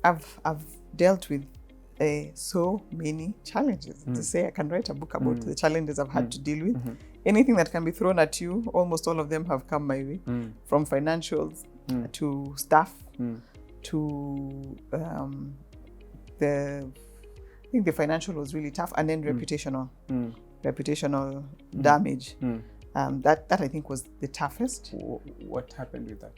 I've dealt with so many challenges. To say I can write a book about the challenges I've had to deal with. Anything that can be thrown at you, almost all of them have come my way, from financials to staff to I think the financial was really tough, and then reputational damage. That I think was the toughest. What happened with that?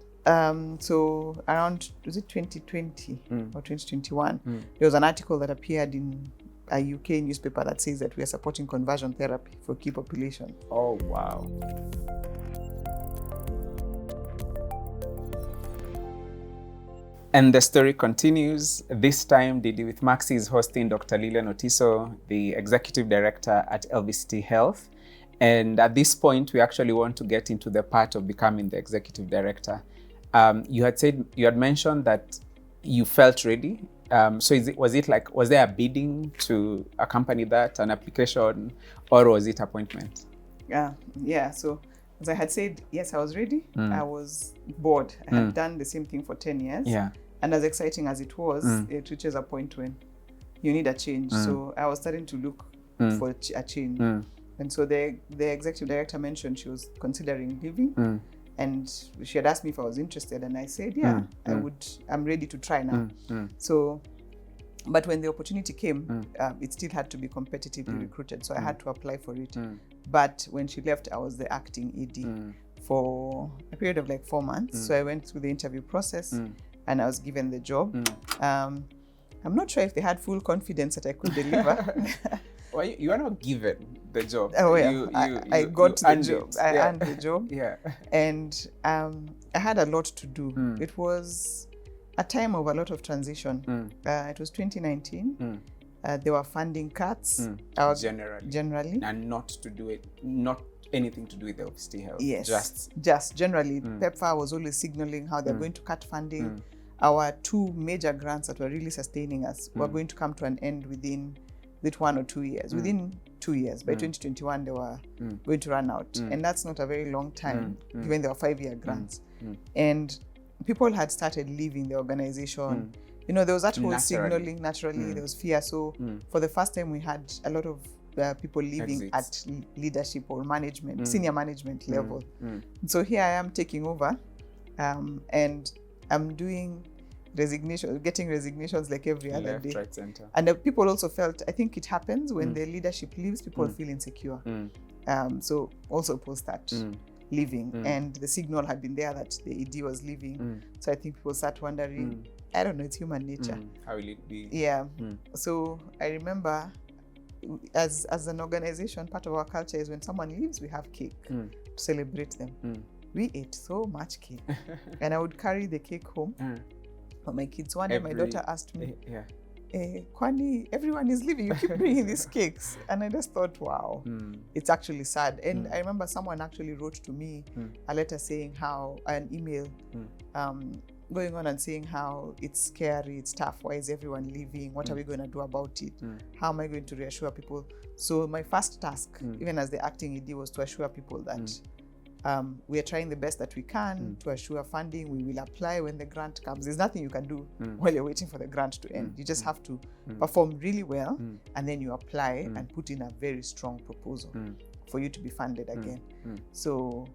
So around, was it 2020 or 2021, there was an article that appeared in a UK newspaper that says that we are supporting conversion therapy for key population. Oh, wow. And the story continues. This time, DDwithMaqC is hosting Dr. Lilian Otiso, the Executive Director at LVCT Health. And at this point, we actually want to get into the part of becoming the Executive Director. You had mentioned that you felt ready. So was there a bidding to accompany that, an application, or was it appointment? Yeah. So as I had said, yes, I was ready. I was bored. I had done the same thing for 10 years. Yeah. And as exciting as it was, it reaches a point when you need a change. So I was starting to look for a change. And so the executive director mentioned she was considering leaving. And she had asked me if I was interested, and I said, yeah, I'm ready to try now. So, but when the opportunity came, it still had to be competitively recruited. So I had to apply for it. But when she left, I was the acting ED for a period of like 4 months. So I went through the interview process and I was given the job. I'm not sure if they had full confidence that I could deliver. Well, you are not given the job. Oh, yeah. I got the job. I earned the job. Yeah. And I had a lot to do. It was a time of a lot of transition. It was 2019. There were funding cuts. Generally. And not anything to do with LVCT Health. Yes. Just generally. PEPFAR was always signaling how they're going to cut funding. Our 2 major grants that were really sustaining us were going to come to an end within 1 or 2 years. Within 2 years, by 2021, they were going to run out. And that's not a very long time, given there were 5-year grants. And people had started leaving the organization. You know, there was that whole signaling naturally, there was fear. So for the first time, we had a lot of people leaving at leadership or management, senior management level. So here I am taking over, and I'm doing getting resignations like every other day. Right, center. And people also felt, I think it happens when the leadership leaves, people feel insecure. So also post that leaving, and the signal had been there that the ED was leaving. So I think people start wondering, I don't know, it's human nature. How will it be? Yeah. So I remember, as an organization, part of our culture is when someone leaves, we have cake to celebrate them. We ate so much cake, and I would carry the cake home for my kids. One day, my daughter asked me, Kwani, everyone is leaving, you keep bringing these cakes. And I just thought, wow, it's actually sad. And I remember someone actually wrote to me a letter saying an email going on and saying how it's scary, it's tough, why is everyone leaving, what are we going to do about it, how am I going to reassure people? So my first task, even as the acting ED, was to assure people that we are trying the best that we can to assure funding. We will apply when the grant comes. There's nothing you can do while you're waiting for the grant to end. You just have to perform really well, and then you apply and put in a very strong proposal for you to be funded again. So,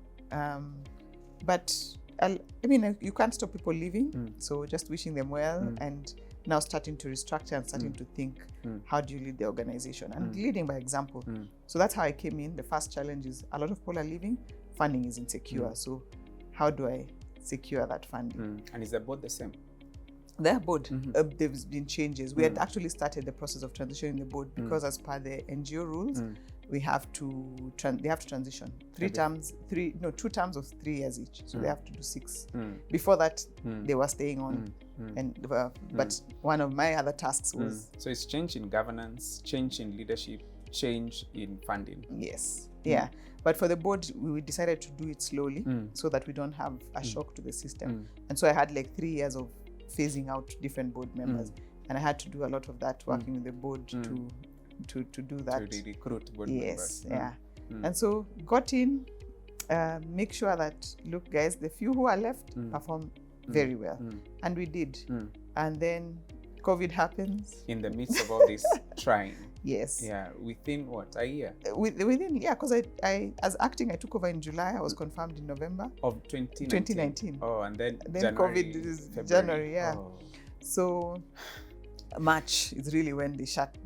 but I mean, you can't stop people leaving. So just wishing them well, and now starting to restructure and starting to think, how do you lead the organization? And leading by example. So that's how I came in. The first challenge is a lot of people are leaving. Funding is insecure. So how do I secure that funding? And is the board the same? They're board. There's been changes. We had actually started the process of transitioning the board because as per the NGO rules, we have to they have to transition 2 terms of 3 years each. So they have to do 6. Before that, they were staying on. But one of my other tasks was... So it's change in governance, change in leadership, change in funding. Yes. Yeah. But for the board, we decided to do it slowly so that we don't have a shock to the system. And so I had like 3 years of phasing out different board members. And I had to do a lot of that, working with the board to do that. To recruit board members. Yes, yeah. And so got in, make sure that, look guys, the few who are left perform very well. And we did. And then COVID happens. In the midst of all this trying. Yes. Yeah, within what, a year? Within, yeah, because I as acting, I took over in July. I was confirmed in November of 2019. Oh, and then January, COVID is February. January, yeah. Oh. So March is really when they shut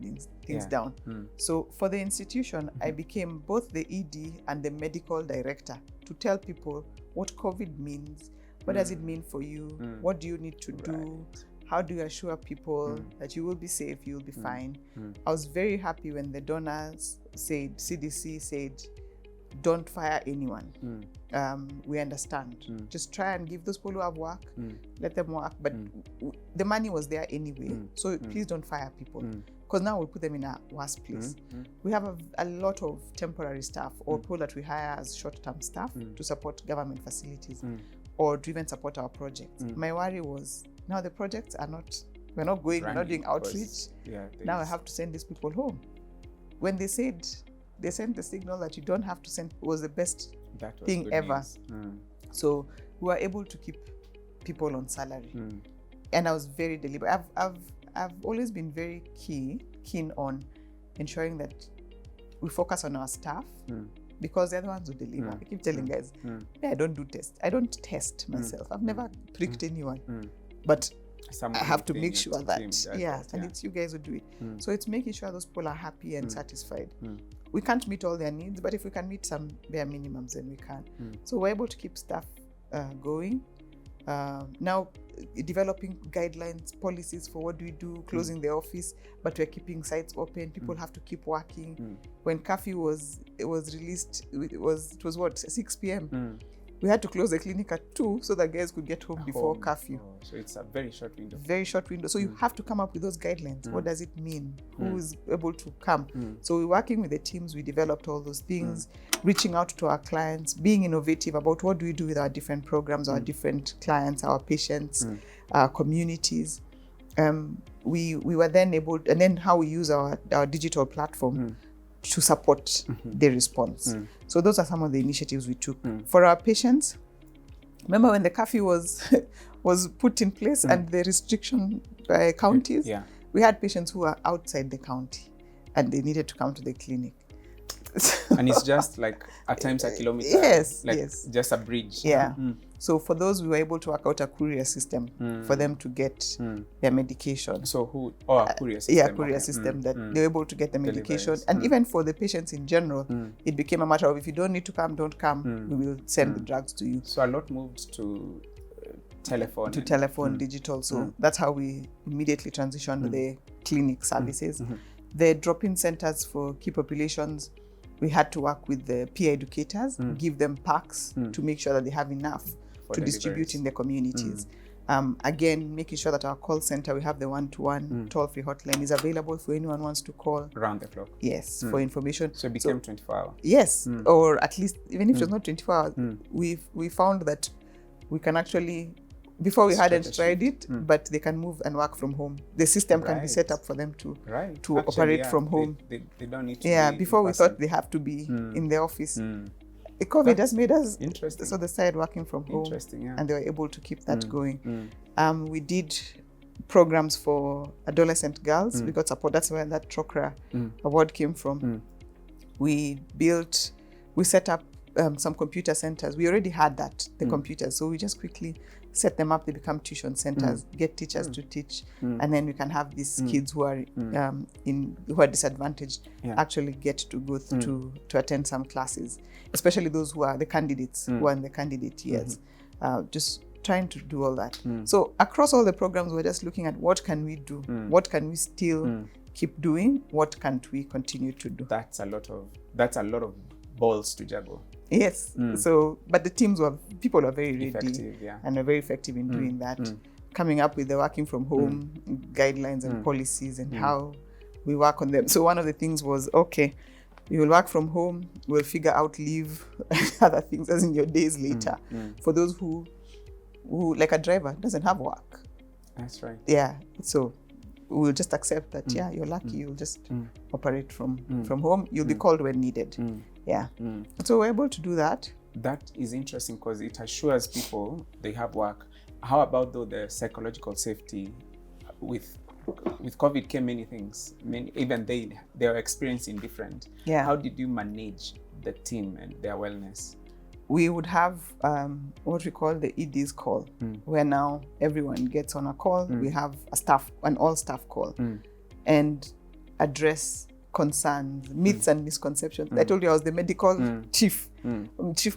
things down. So for the institution, I became both the ED and the medical director to tell people what COVID means, what does it mean for you, what do you need to do, how do you assure people that you will be safe, you will be fine. I was very happy when the donors said, CDC said, don't fire anyone. We understand. Just try and give those people who have work, let them work. But the money was there anyway. So please don't fire people. Because now we'll put them in a worse place. We have a lot of temporary staff or people that we hire as short-term staff to support government facilities or to even support our projects. My worry was, now the projects are not, we're not going, we're not doing outreach. Now I have to send these people home. When they said, they sent the signal that you don't have to send, was the best thing ever. So we were able to keep people on salary. And I was very deliberate. I've always been very keen on ensuring that we focus on our staff because they're the ones who deliver. I keep telling guys, I don't do tests. I don't test myself. I've never pricked anyone. But I have to make sure that, and it's you guys who do it. So it's making sure those people are happy and satisfied. We can't meet all their needs, but if we can meet some bare minimums, then we can. So we're able to keep staff going. Now, developing guidelines, policies for what do we do, closing the office, but we're keeping sites open. People have to keep working. When curfew was released, it was what, 6 p.m. We had to close the clinic at 2 so that guys could get home before curfew. Oh, so it's a very short window. Very short window. So you have to come up with those guidelines. What does it mean? Who is able to come? So we're working with the teams. We developed all those things, reaching out to our clients, being innovative about what do we do with our different programs, our different clients, our patients, our communities. We were then able, and then how we use our digital platform to support the response. So those are some of the initiatives we took. For our patients, remember when the curfew was put in place and the restriction by counties, we had patients who were outside the county and they needed to come to the clinic. And it's just like at times a kilometer. Yes, just a bridge. So for those, we were able to work out a courier system for them to get their medication. So a courier system. Courier system that they were able to get the medication. And even for the patients in general, it became a matter of, if you don't need to come, don't come. We will send the drugs to you. So a lot moved to telephone. Digital. So that's how we immediately transitioned to the clinic services. The drop-in centers for key populations, we had to work with the peer educators, give them packs to make sure that they have enough to distribute in the communities. Again, making sure that our call center, we have the one-to-one toll-free hotline is available for anyone who wants to call. Around the clock. Yes, for information. So it became 24 hours. Yes, or at least, even if it was not 24 hours, we found that we can actually, before we hadn't tried it, but they can move and work from home. The system can be set up for them to operate from home. They don't need to be before we thought they have to be in the office. The COVID has made us so they started working from home, and they were able to keep that going. We did programs for adolescent girls. We got support. That's where that Chokra award came from. We set up some computer centers. We already had the computers, so we just quickly set them up. They become tuition centers, get teachers to teach, and then we can have these kids who are who are disadvantaged actually get to go to attend some classes, especially those who are the candidates who are in the candidate years. Just trying to do all that. So across all the programs, we're just looking at what can we do, what can we still keep doing, what can't we continue to do. That's a lot of balls to juggle. Yes. So, but the people were very ready effective, and are very effective in doing that, coming up with the working from home guidelines and policies and how we work on them. So one of the things was, okay, you will work from home, we'll figure out leave and other things as in your days later. For those who, like a driver, doesn't have work. That's right. Yeah. So we'll just accept that, you're lucky, you'll just operate from home. You'll be called when needed. So we're able to do that. That is interesting because it assures people they have work. How about though the psychological safety with with COVID came many things. Even they are experiencing different. Yeah. How did you manage the team and their wellness? We would have what we call the ED's call, where now everyone gets on a call. We have an all-staff call, and address concerns, myths and misconceptions. I told you I was the medical chief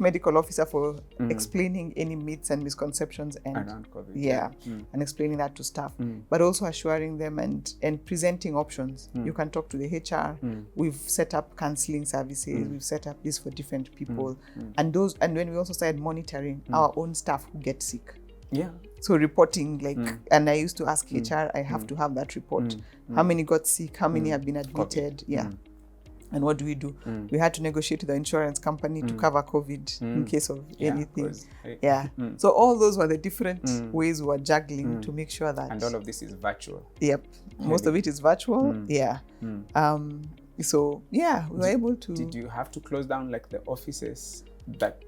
medical officer for explaining any myths and misconceptions and around COVID. And explaining that to staff, but also assuring them and presenting options. You can talk to the HR. We've set up counseling services. We've set up this for different people, and when we also started monitoring our own staff who get sick. Yeah. So reporting, and I used to ask HR, I have to have that report. How many got sick? How many have been admitted? COVID. And what do we do? We had to negotiate with the insurance company to cover COVID in case of anything. So all those were the different ways we were juggling to make sure that. And all of this is virtual. Yep. Most of it is virtual. So we were able to. Did you have to close down the offices that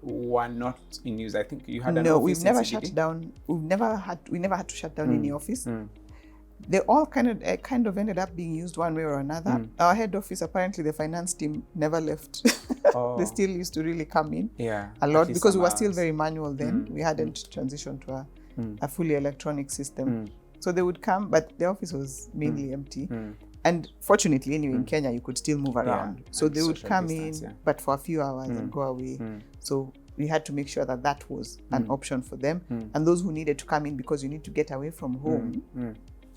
were not in use? I think you had an office. No, we've never shut down. We never had to shut down any office. They all kind of ended up being used one way or another. Our head office, apparently the finance team never left. They still used to really come in a lot because we were still very manual then. We hadn't transitioned to a fully electronic system. So they would come, but the office was mainly empty. And fortunately, anyway, in Kenya, you could still move around. So they would come in, but for a few hours and go away. So we had to make sure that was an option for them. And those who needed to come in because you need to get away from home,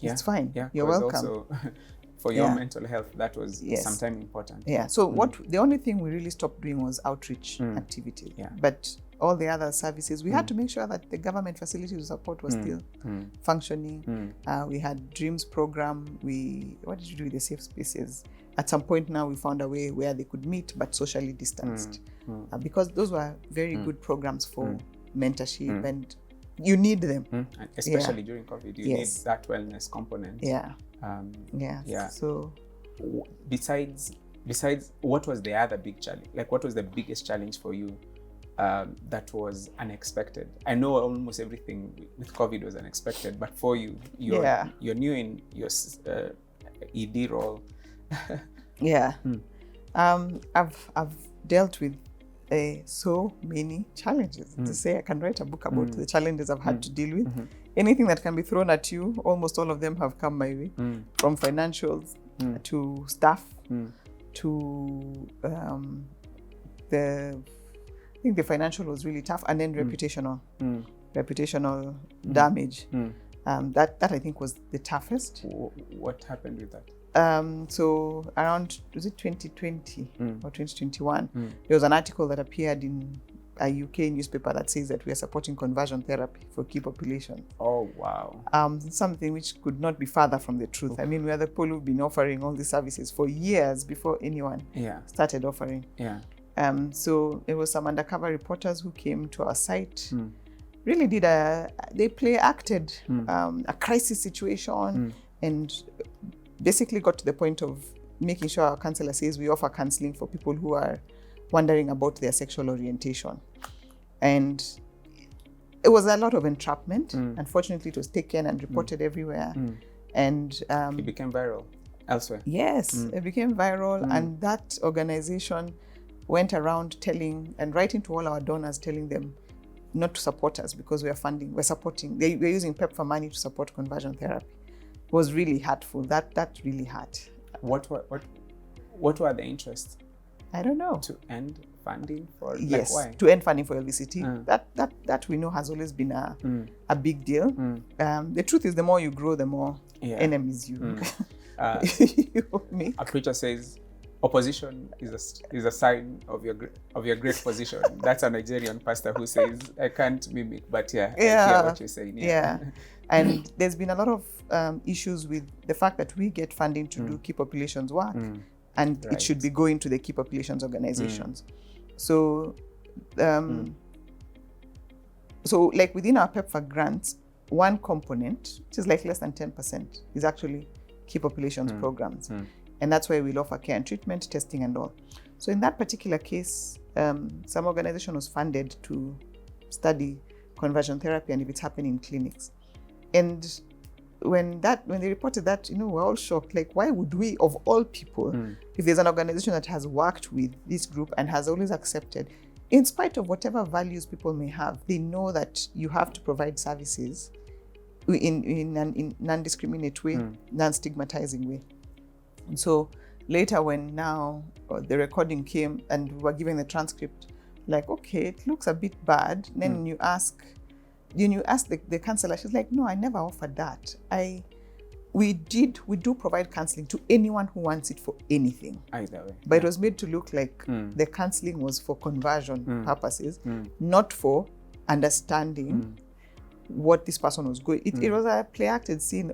it's fine. You're welcome. Also, for your mental health, that was sometimes important. So the only thing we really stopped doing was outreach activity. But all the other services, we had to make sure that the government facilities support was still functioning. We had Dreams program. What did you do with the safe spaces? At some point now, we found a way where they could meet but socially distanced, because those were very good programs for mentorship, and you need them, especially during COVID. You need that wellness component. So, besides, what was the other big challenge? What was the biggest challenge for you? That was unexpected. I know almost everything with COVID was unexpected, but for you, you're new in your ED role. I've dealt with so many challenges. To say I can write a book about the challenges I've had to deal with. Anything that can be thrown at you, almost all of them have come my way, from financials to staff to I think the financial was really tough, and then reputational damage. That I think was the toughest. What happened with that? So around, was it 2020 or 2021? There was an article that appeared in a UK newspaper that says that we are supporting conversion therapy for key populations. Oh, wow. Something which could not be further from the truth. I mean, we are the people who've been offering all these services for years before anyone started offering. So it was some undercover reporters who came to our site, really acted a crisis situation, and basically got to the point of making sure our counselor says we offer counseling for people who are wondering about their sexual orientation. And it was a lot of entrapment. Unfortunately, it was taken and reported everywhere. And it became viral elsewhere. Yes, it became viral, and that organization went around writing to all our donors, telling them not to support us because we're supporting. We're using PEPFAR money to support conversion therapy. It was really hurtful. That really hurt. What were the interests? I don't know. To end funding for why? To end funding for LVCT. That we know has always been a big deal. The truth is, the more you grow, the more enemies you make. A preacher says, opposition is a sign of your great position. That's a Nigerian pastor who says, I can't mimic, but I hear what you're saying. And there's been a lot of issues with the fact that we get funding to do key populations work, and it should be going to the key populations organizations. So, within our PEPFAR grants, one component, which is less than 10%, is actually key populations programs. And that's why we'll offer care and treatment, testing and all. So in that particular case, some organization was funded to study conversion therapy and if it's happening in clinics. And when they reported that, we're all shocked. Like, why would we, of all people, if there's an organization that has worked with this group and has always accepted, in spite of whatever values people may have, they know that you have to provide services in an non-discriminate way, non-stigmatizing way. And so later, when now the recording came and we were given the transcript, like, okay, it looks a bit bad. And then you ask the counselor, she's like, no, I never offered that. We do provide counseling to anyone who wants it for anything. Either way. But it was made to look like the counseling was for conversion purposes, not for understanding what this person was going. It was a play-acted scene.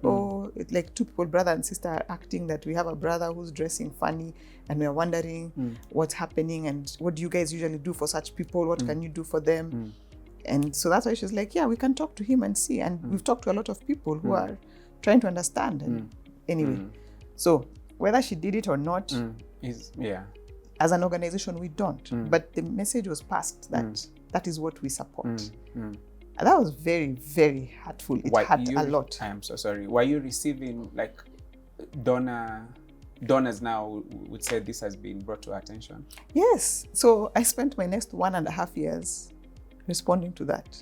Like two people, brother and sister, are acting that we have a brother who's dressing funny and we're wondering what's happening and what do you guys usually do for such people? What can you do for them? And so that's why she's like, yeah, we can talk to him and see. And we've talked to a lot of people who are trying to understand. And anyway, so whether she did it or not, as an organization, we don't. But the message was passed that that is what we support. And that was very, very hurtful. It hurt a lot. I am so sorry. Were you receiving, like, donors now would say this has been brought to our attention? Yes. So I spent my next 1.5 years responding to that.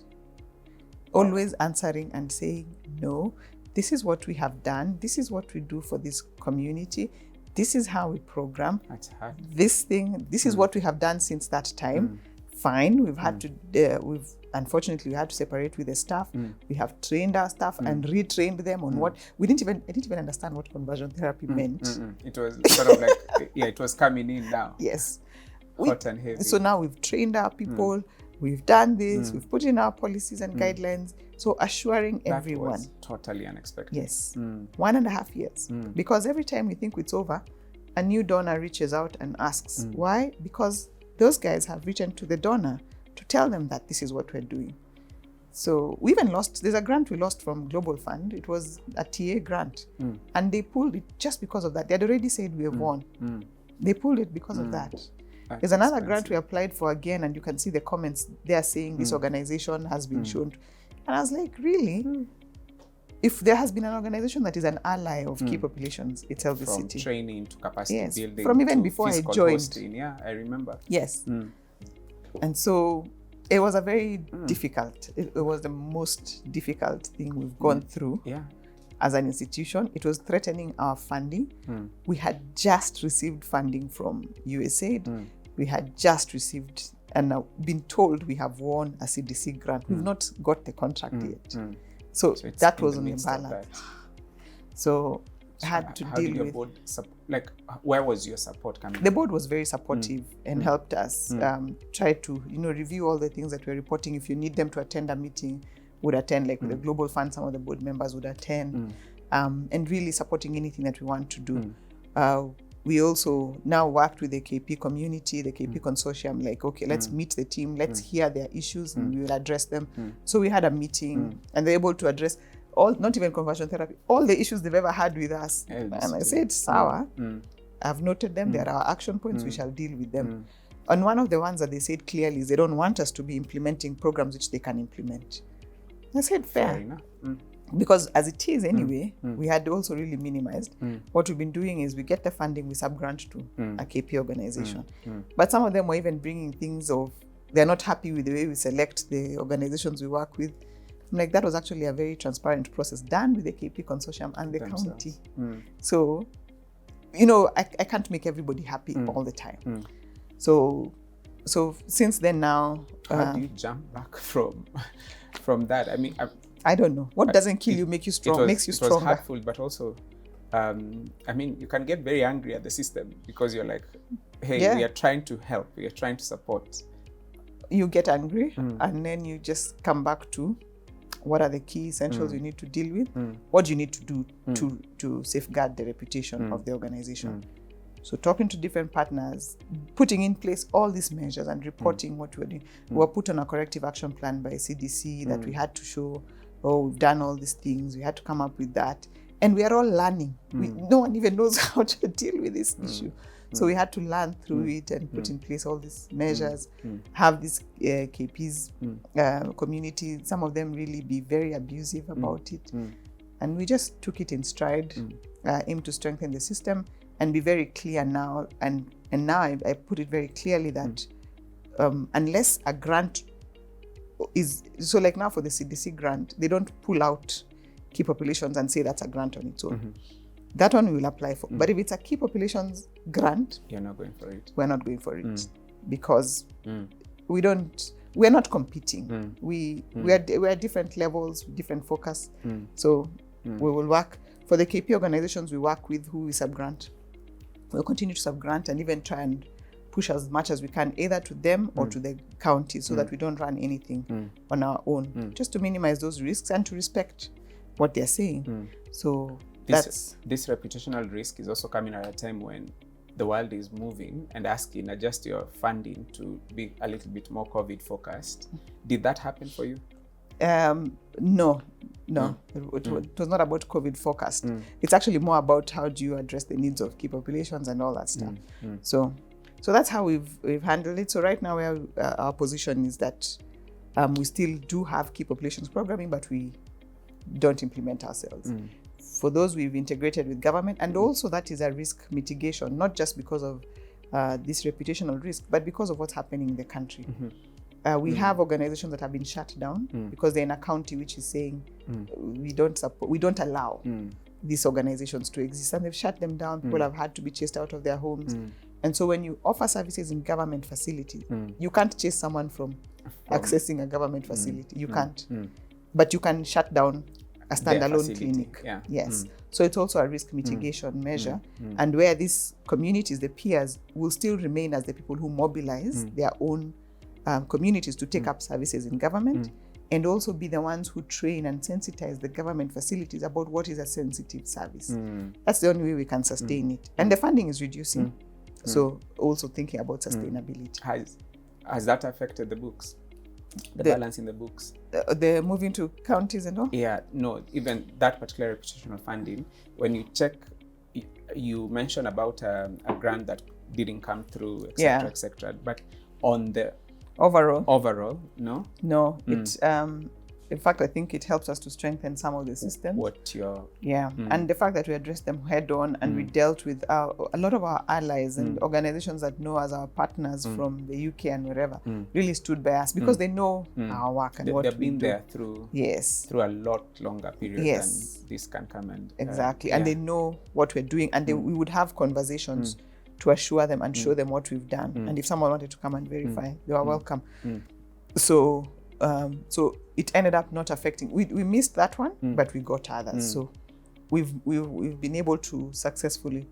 Always answering and saying, no, this is what we have done. This is what we do for this community. This is how we program. That's hard. This is what we have done since that time. Fine. We've had to, unfortunately, we had to separate with the staff. We have trained our staff and retrained them on what I didn't even understand what conversion therapy meant. It was sort of like, it was coming in now. Yes. Hot and heavy. So now we've trained our people. We've done this. We've put in our policies and guidelines. So assuring everyone. That was totally unexpected. Yes. 1.5 years. Because every time we think it's over, a new donor reaches out and asks. Why? Because those guys have written to the donor to tell them that this is what we're doing. So we even there's a grant we lost from Global Fund. It was a TA grant. And they pulled it just because of that. They had already said we have won. They pulled it because of that. There's another grant we applied for again, and you can see the comments. They are saying this organization has been shown. And I was like, really? If there has been an organization that is an ally of key populations, it's LVCT. From training to capacity building. From even before I joined. Hosting. Yeah, I remember. Yes. And so it was a very difficult, it was the most difficult thing we've gone through as an institution. It was threatening our funding. We had just received funding from USAID. We had just received and been told we have won a CDC grant. We've not got the contract yet. So that was an imbalance. So I had to deal with. Board where was your support coming? The board was very supportive and helped us try to, review all the things that we're reporting. If you need them to attend a meeting, would attend. Like with the Global Fund, some of the board members would attend, and really supporting anything that we want to do. We also now worked with the KP community, the KP consortium, like, okay, let's meet the team, let's hear their issues and we will address them. So we had a meeting and they're able to address all, not even conversion therapy, all the issues they've ever had with us. And I said, Sawa, I've noted them, there are action points, we shall deal with them. And one of the ones that they said clearly is they don't want us to be implementing programs which they can implement. I said, fair enough. Because as it is anyway, we had also really minimized. What we've been doing is we get the funding, we subgrant to a KP organization. But some of them were even bringing things of, they're not happy with the way we select the organizations we work with. I'm like, that was actually a very transparent process done with the KP consortium and the county. So, I can't make everybody happy all the time. So since then now... How do you jump back from that? I mean... I don't know. What doesn't kill you makes you strong. Makes you stronger. It was hurtful, but also, you can get very angry at the system because you're like, hey, we are trying to help. We are trying to support. You get angry and then you just come back to what are the key essentials you need to deal with? What do you need to do to safeguard the reputation of the organization? So talking to different partners, putting in place all these measures and reporting what we're doing. We were put on a corrective action plan by CDC that we had to show, we've done all these things. We had to come up with that. And we are all learning. No one even knows how to deal with this issue. So we had to learn through it and put in place all these measures, have these KPs community, some of them really be very abusive about it. And we just took it in stride, aim to strengthen the system and be very clear now. And now I put it very clearly that unless a grant is, so like now for the CDC grant, they don't pull out key populations and say that's a grant on its own. That one we will apply for. But if it's a key populations grant, you're not going for it. We're not going for it because we're not competing. We are different levels, different focus. So we will work for the KP organizations we work with who we subgrant. We'll continue to subgrant and even try and push as much as we can either to them or to the county so that we don't run anything on our own, just to minimize those risks and to respect what they're saying. So this reputational risk is also coming at a time when the world is moving and asking, adjust your funding to be a little bit more COVID focused. Did that happen for you? No. It was not about COVID focused. It's actually more about how do you address the needs of key populations and all that stuff. So that's how we've handled it. So right now our position is that we still do have key populations programming, but we don't implement ourselves. For those we've integrated with government, and also that is a risk mitigation, not just because of this reputational risk, but because of what's happening in the country. We have organizations that have been shut down because they're in a county which is saying we don't allow these organizations to exist, and they've shut them down. People have had to be chased out of their homes. And so when you offer services in government facilities, you can't chase someone from accessing a government facility. You can't. But you can shut down a standalone clinic. Yes. So it's also a risk mitigation measure. And where these communities, the peers, will still remain as the people who mobilize their own communities to take up services in government, and also be the ones who train and sensitize the government facilities about what is a sensitive service. That's the only way we can sustain it. And the funding is reducing. So also thinking about sustainability. Has that affected the books? The balance in the books? The moving to counties and all? Yeah, no, even that particular reputational funding, when you check, you mentioned about a grant that didn't come through, etc., etc. But on the overall, no? No, it in fact, I think it helps us to strengthen some of the systems. And the fact that we addressed them head on and we dealt with a lot of our allies and organizations that know as our partners from the UK and wherever really stood by us because they know our work and what we do. They've been there through a lot longer period than this can come and exactly. And they know what we're doing, and we would have conversations to assure them and show them what we've done. And if someone wanted to come and verify, they were welcome. So it ended up not affecting. We missed that one, but we got others. So we've been able to successfully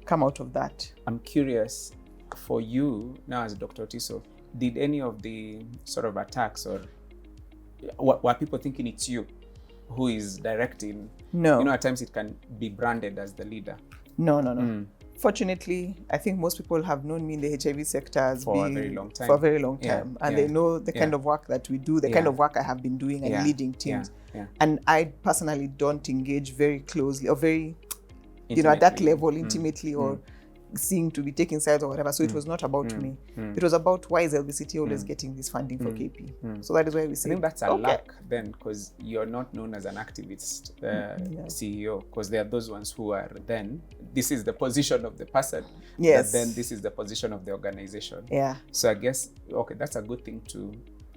come out of that. I'm curious, for you now as Dr. Otiso, did any of the sort of attacks or were people thinking it's you who is directing? No. You know, at times it can be branded as the leader. No. Fortunately, I think most people have known me in the HIV sector as for a very long time. And they know the kind of work that we do, the kind of work I have been doing and leading teams. And I personally don't engage very closely or very, at that level intimately or seeing to be taking sides or whatever. So it was not about me. It was about why is LVCT always getting this funding for KP. So that is why we say, I think that's a lack then, because you're not known as an activist CEO, because there are those ones who are then, this is the position of the person, but then this is the position of the organization. So I guess, that's a good thing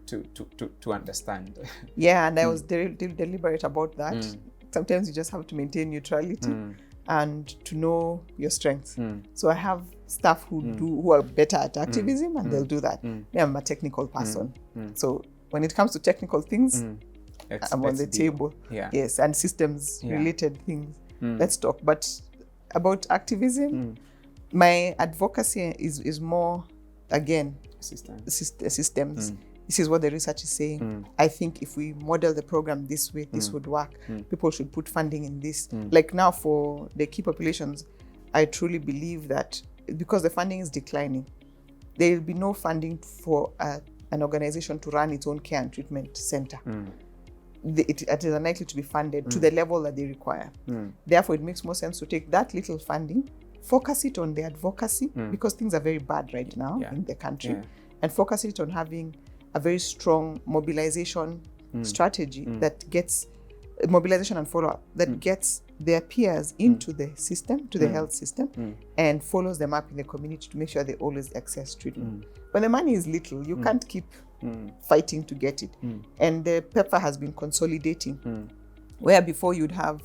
to understand. And I was deliberate about that. Sometimes you just have to maintain neutrality and to know your strengths. So I have staff who are better at activism and they'll do that. I'm a technical person. So when it comes to technical things, I'm on the table. Yes, and systems related things. Let's talk. But about activism, my advocacy is more, again, systems. This is what the research is saying. I think if we model the program this way, this would work. People should put funding in this. Like now for the key populations, I truly believe that because the funding is declining, there will be no funding for an organization to run its own care and treatment center. It is unlikely to be funded to the level that they require. Therefore, it makes more sense to take that little funding, focus it on the advocacy, because things are very bad right now in the country, and focus it on having a very strong mobilization strategy that gets mobilization and follow-up that gets their peers into the system, to the health system, and follows them up in the community to make sure they always access treatment. When the money is little, you can't keep fighting to get it. And the PEPFAR has been consolidating, where before you'd have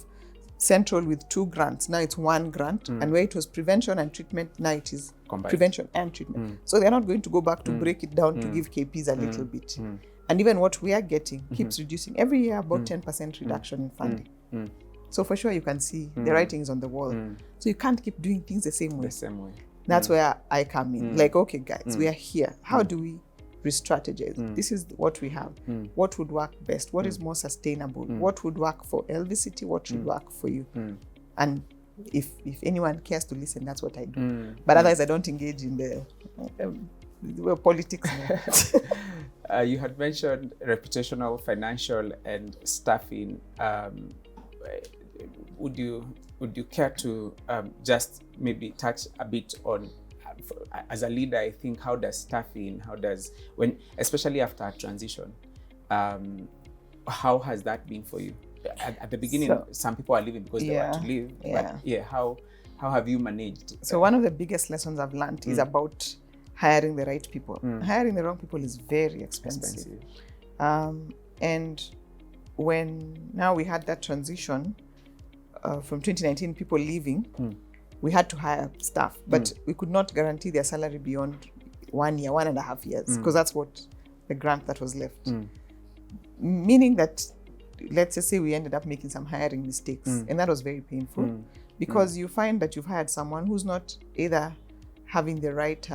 central with 2 grants, now it's 1 grant, and where it was prevention and treatment, now it is combined. Prevention and treatment. So they're not going to go back to break it down to give KPs a little bit. And even what we are getting keeps reducing. Every year, about 10% reduction in funding. So for sure, you can see the writing is on the wall. So you can't keep doing things the same way. That's where I come in. Like, okay, guys, we are here. How do we re-strategize? This is what we have. What would work best? What is more sustainable? What would work for LVCT? What should work for you? And if anyone cares to listen, that's what I do. But otherwise, I don't engage in the politics. You had mentioned reputational, financial, and staffing. Would you care to just maybe touch a bit on, as a leader, I think, how does staffing, especially after a transition, how has that been for you? At the beginning, some people are leaving because they want to leave, but how have you managed? So one of the biggest lessons I've learned is about hiring the right people. Hiring the wrong people is very expensive. And when now we had that transition from 2019, people leaving, we had to hire staff, but we could not guarantee their salary beyond 1 year, 1.5 years, because that's what the grant that was left. Meaning that, let's just say we ended up making some hiring mistakes, and that was very painful, because you find that you've hired someone who's not either having the right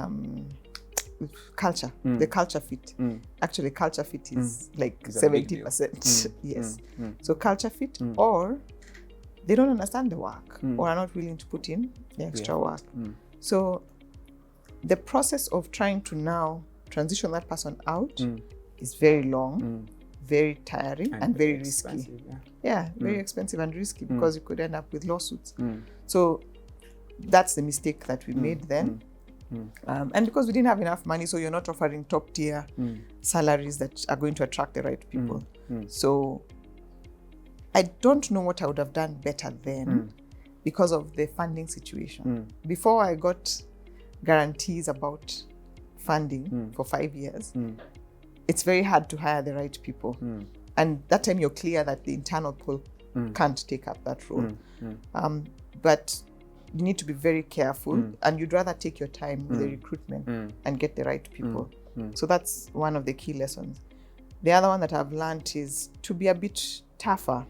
culture, the culture fit. Actually, culture fit is like 70%. Yes. So culture fit, or they don't understand the work, or are not willing to put in the extra work. So the process of trying to now transition that person out is very long, very tiring, and very risky. Very expensive and risky, because you could end up with lawsuits. So that's the mistake that we made then. And because we didn't have enough money, so you're not offering top tier salaries that are going to attract the right people. So I don't know what I would have done better then because of the funding situation. Before I got guarantees about funding for 5 years, it's very hard to hire the right people. And that time you're clear that the internal pool can't take up that role. But you need to be very careful, and you'd rather take your time with the recruitment and get the right people. So that's one of the key lessons. The other one that I've learned is to be a bit tougher.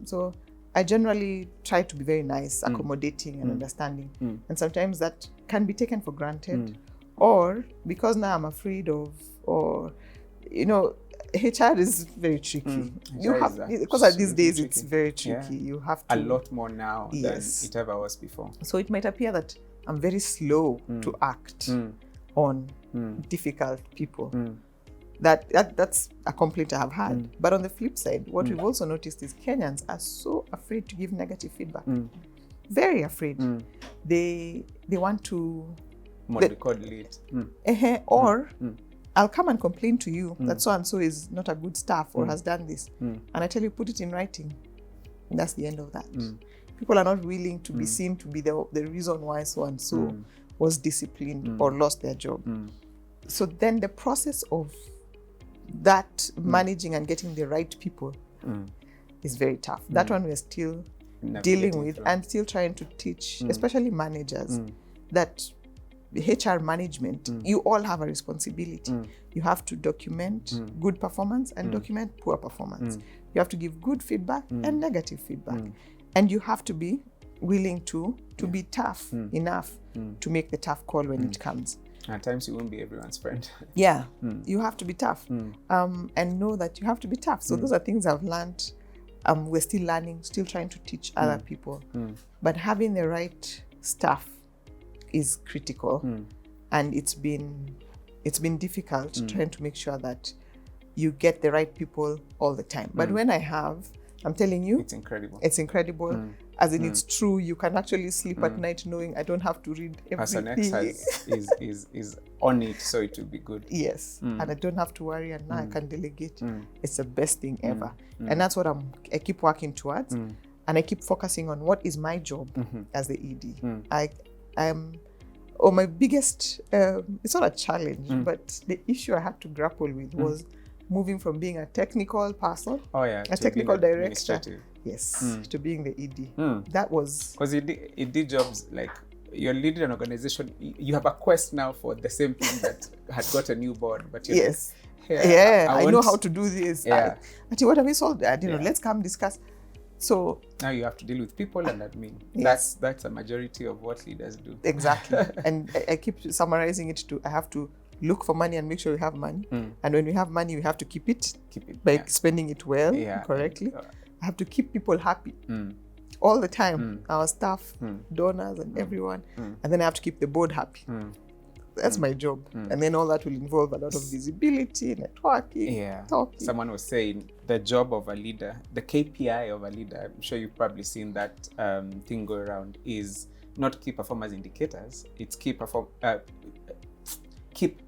So I generally try to be very nice, accommodating and understanding. And sometimes that can be taken for granted, or because now I'm afraid of, or, HR is very tricky. Because at these days it's very tricky. You have to, a lot more now than it ever was before. So it might appear that I'm very slow to act on difficult people. That's a complaint I have had. But on the flip side, what we've also noticed is Kenyans are so afraid to give negative feedback. Very afraid. They want to mollycoddle it. Or I'll come and complain to you that so and so is not a good staff or has done this, and I tell you, put it in writing. And that's the end of that. People are not willing to be seen to be the reason why so and so was disciplined or lost their job. So then the process of that managing and getting the right people is very tough. That one we're still dealing with and still trying to teach, especially managers, that HR management, you all have a responsibility. You have to document good performance and document poor performance. You have to give good feedback and negative feedback. And you have to be willing to be tough enough to make the tough call when it comes. At times you won't be everyone's friend. You have to be tough and know that you have to be tough. So those are things I've learned. We're still learning, still trying to teach other people. But having the right staff is critical, and it's been difficult trying to make sure that you get the right people all the time. But when I have, I'm telling you, it's incredible. as in it's true. You can actually sleep at night knowing I don't have to read Person everything. X is on it, so it will be good. Yes, and I don't have to worry, and now I can delegate. It's the best thing ever, Mm. and that's what I keep working towards, and I keep focusing on what is my job as the ED. My biggest, it's not a challenge, but the issue I had to grapple with was moving from being a technical person, a technical director, to being the ED. That was... Because ED jobs, like, you're leading an organization, you have a quest now for the same thing that had got a new board, but you're I know how to do this. What have we solved? Let's come discuss. So now you have to deal with people and admin. That's a majority of what leaders do. Exactly. And I keep summarizing it to, I have to look for money and make sure we have money. And when we have money, we have to keep it by spending it well, correctly. I have to keep people happy all the time, our staff, donors, and everyone. And then I have to keep the board happy. That's my job. And then all that will involve a lot of visibility, networking, talking. Someone was saying the job of a leader, the KPI of a leader, I'm sure you've probably seen that thing go around, is not key performance indicators. It's keep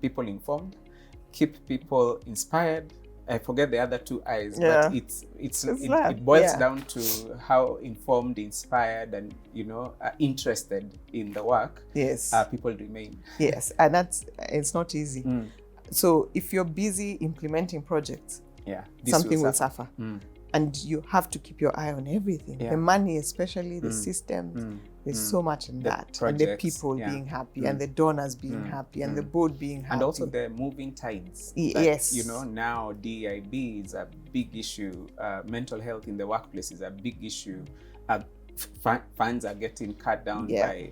people informed, keep people inspired. I forget the other two I's, but it boils down to how informed, inspired, and interested in the work. People remain. And it's not easy. So if you're busy implementing projects, something will suffer. And you have to keep your eye on everything. The money, especially the systems. There's so much in that. Projects, and the people being happy, and the donors being happy, and the board being happy. And also the moving tides. Now DIB is a big issue. Mental health in the workplace is a big issue. Funds are getting cut down by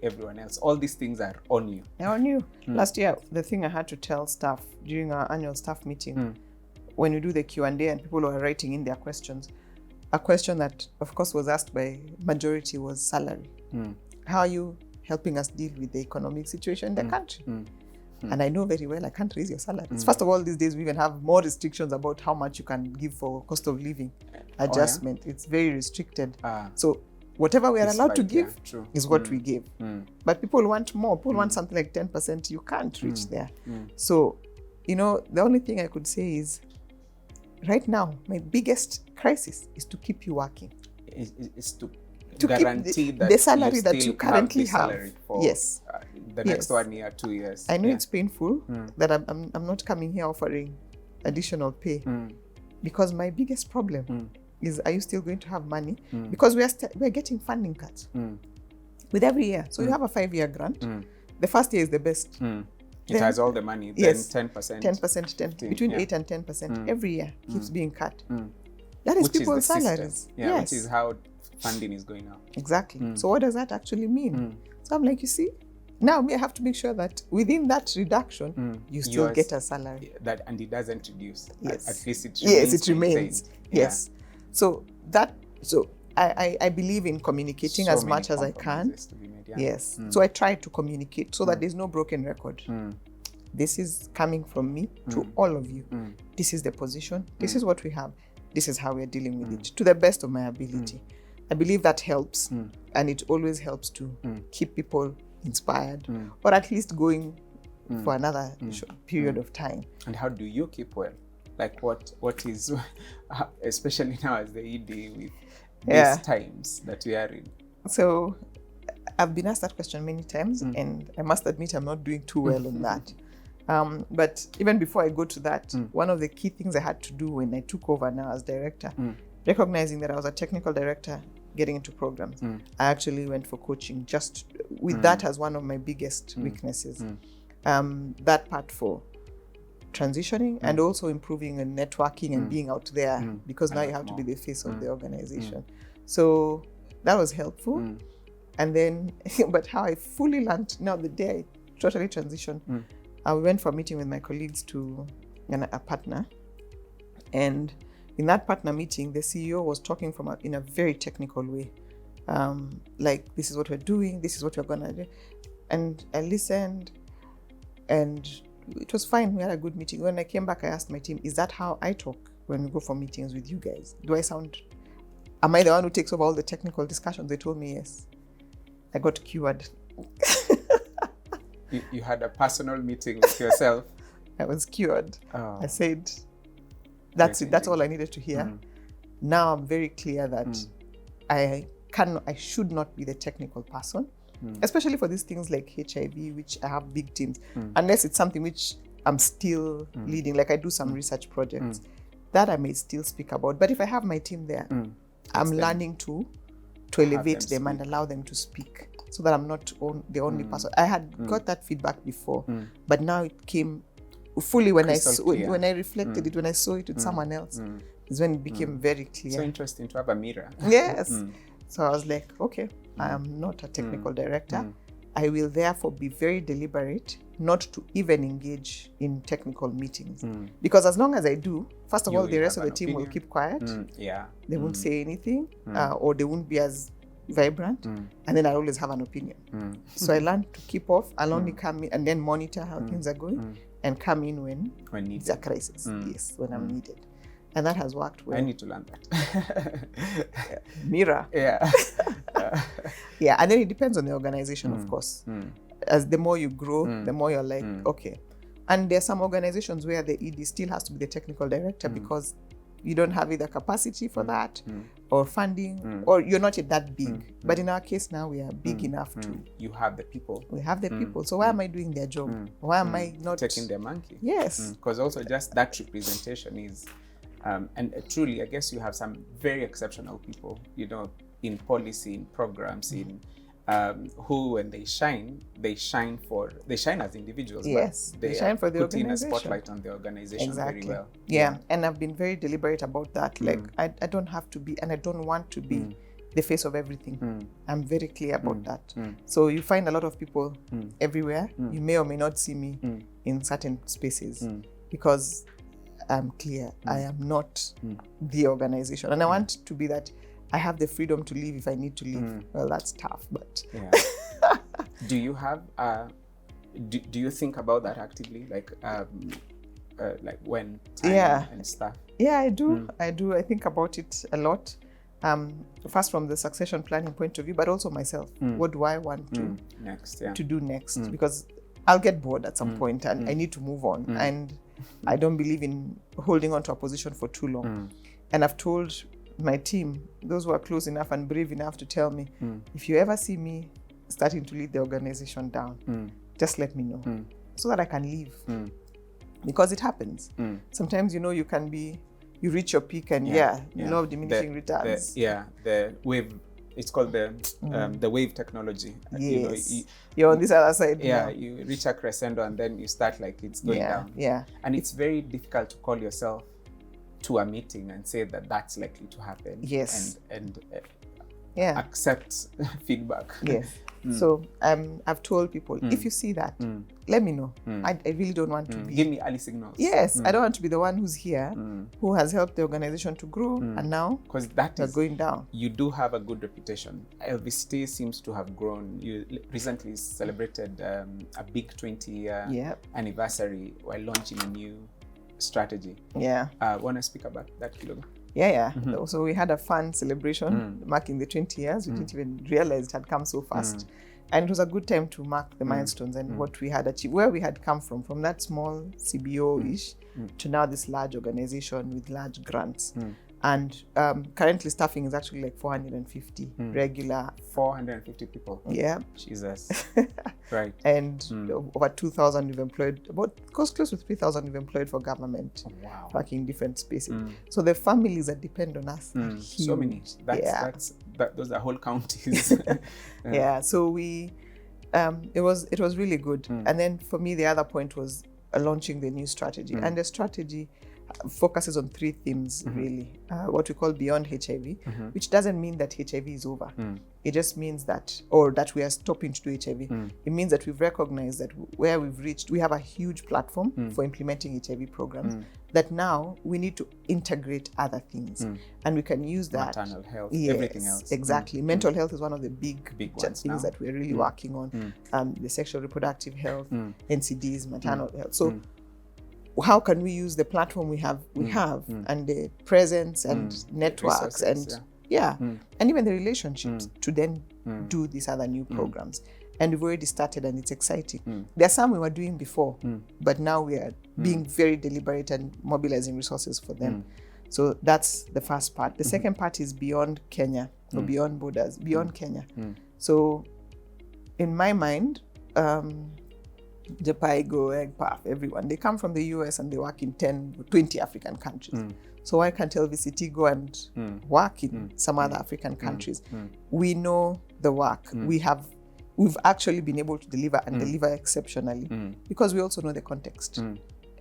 everyone else. All these things are on you. They're on you. Last year, the thing I had to tell staff during our annual staff meeting, when you do the Q&A and people were writing in their questions, a question that, of course, was asked by majority was salary. How are you helping us deal with the economic situation in the country? And I know very well I can't raise your salaries. First of all, these days we even have more restrictions about how much you can give for cost of living adjustment. It's very restricted. So whatever we are allowed to give is what we give. But people want more. People want something like 10%. You can't reach there. So, the only thing I could say is, right now, my biggest crisis is to keep you working. Is to guarantee keep the salary that you currently have. The next 1 year, 2 years. I know it's painful that I'm not coming here offering additional pay, because my biggest problem is, are you still going to have money? Because we're getting funding cuts with every year. So you have a 5-year grant. The first year is the best. It has all the money, then 10%. Between 8 and 10% every year keeps being cut. That is people's salaries. Which is how funding is going up. Exactly. So what does that actually mean? So I'm like, you see, now I have to make sure that within that reduction, you still get a salary. And it doesn't reduce. At least it remains. It remains. Yes. So I believe in communicating as much as I can. So I try to communicate so that there's no broken record. This is coming from me to all of you. This is the position. This is what we have. This is how we're dealing with it, to the best of my ability. I believe that helps, and it always helps to keep people inspired, or at least going for another period of time. And how do you keep well? Like what is, especially now as the ED with these times that we are in? So I've been asked that question many times, and I must admit I'm not doing too well on that. But even before I go to that, one of the key things I had to do when I took over now as director, recognizing that I was a technical director getting into programs, I actually went for coaching, just with that as one of my biggest weaknesses. That part for transitioning and also improving and networking and being out there, because now you have to be the face of the organization. So that was helpful. And then, but how I fully learned, now the day I totally transitioned, I went for a meeting with my colleagues to a partner. And in that partner meeting, the CEO was talking in a very technical way. Like, this is what we're doing, this is what we're gonna do. And I listened, and it was fine. We had a good meeting. When I came back, I asked my team, is that how I talk when we go for meetings with you guys? Do I sound am I the one who takes over all the technical discussions? They told me yes. I got cured. You had a personal meeting with yourself. I was cured. Oh. I said, that's it. That's all I needed to hear. Now I'm very clear that I should not be the technical person, especially for these things like HIV, which I have big teams, unless it's something which I'm still leading, like I do some research projects that I may still speak about. But if I have my team there, I'm learning to elevate them and allow them to speak, so that I'm not the only person. I had got that feedback before, but now it came fully when when I reflected it, when I saw it with someone else, is when it became very clear. So interesting to have a mirror. Yes. So I was like, okay, I am not a technical director. I will therefore be very deliberate not to even engage in technical meetings. Because as long as I do, first of all, the rest of the team will keep quiet. They won't say anything, or they won't be as vibrant, and then I always have an opinion. So I learned to keep off. I'll only come in and then monitor how things are going, and come in when it's a crisis. Yes, when I'm needed. And that has worked well. I need to learn that. Mirror. Yeah. Yeah, and then it depends on the organization, of course. As the more you grow, the more you're like, okay. And there are some organizations where the ED still has to be the technical director because you don't have either capacity for that or funding, or you're not yet that big. But in our case now, we are big enough to... You have the people. We have the people. So why am I doing their job? Why am I not... Taking their monkey? Yes. Because also just that representation is... and truly, I guess you have some very exceptional people, in policy, in programs, in who, when they shine as individuals. Yes, but they shine for the putting organization. a spotlight on the organization very well. Yeah, and I've been very deliberate about that. Like, I don't have to be, and I don't want to be the face of everything. I'm very clear about that. So you find a lot of people everywhere. You may or may not see me in certain spaces because I'm clear. I am not the organization. And I want to be that I have the freedom to leave if I need to leave. Well, that's tough, but... Yeah. Do you have... do you think about that actively? Like when time and stuff? Yeah, I do. I do. I think about it a lot. First from the succession planning point of view, but also myself. What do I want to do next? Because I'll get bored at some point and I need to move on. And I don't believe in holding on to a position for too long. And I've told my team, those who are close enough and brave enough to tell me, if you ever see me starting to lead the organization down, just let me know so that I can leave. Because it happens. Sometimes, you can be, you reach your peak and diminishing returns. The wave, it's called the wave technology. Yes. You're on this other side. Yeah, you reach a crescendo and then you start like it's going down. Yeah. And it's very difficult to call yourself to a meeting and say that that's likely to happen. Yes. And accept feedback. Yes. So I've told people, if you see that, let me know. I really don't want to be... Give me early signals. Yes. I don't want to be the one who's here, who has helped the organization to grow, and now they're going down. You do have a good reputation. LVCT seems to have grown. You recently celebrated a big 20-year anniversary while launching a new strategy. Want to speak about that, Kilogo? So we had a fun celebration marking the 20 years. We didn't even realize it had come so fast. And it was a good time to mark the milestones and what we had achieved, where we had come from that small CBO-ish to now this large organization with large grants. And currently staffing is actually like 450 regular. 450 people. Yeah. Jesus. Right. And over 2,000 we've employed, about close to 3,000 we've employed for government. Wow. Working in different spaces. So the families that depend on us are huge. So many. Those are whole counties. So we, it was really good. And then for me, the other point was launching the new strategy. And the strategy focuses on 3 themes, really. What we call beyond HIV, which doesn't mean that HIV is over. It just means that we are stopping to do HIV. It means that we've recognized that where we've reached, we have a huge platform for implementing HIV programs, that now we need to integrate other things. And we can use that. Maternal health, everything else. Exactly. Mental health is one of the big things now that we're really working on. The sexual reproductive health, NCDs, maternal health. So how can we use the platform we have and the presence and networks and and even the relationships to then do these other new programs. And we've already started, and it's exciting. There are some we were doing before, but now we are being very deliberate and mobilizing resources for them. So that's the first part. The second part is beyond Kenya, or beyond borders, beyond Kenya. So in my mind, Japaigo, EGPAF, everyone, they come from the US and they work in 10, 20 African countries. So why can't LVCT go and work in some other African countries? We know the work. We've actually been able to deliver and deliver exceptionally because we also know the context.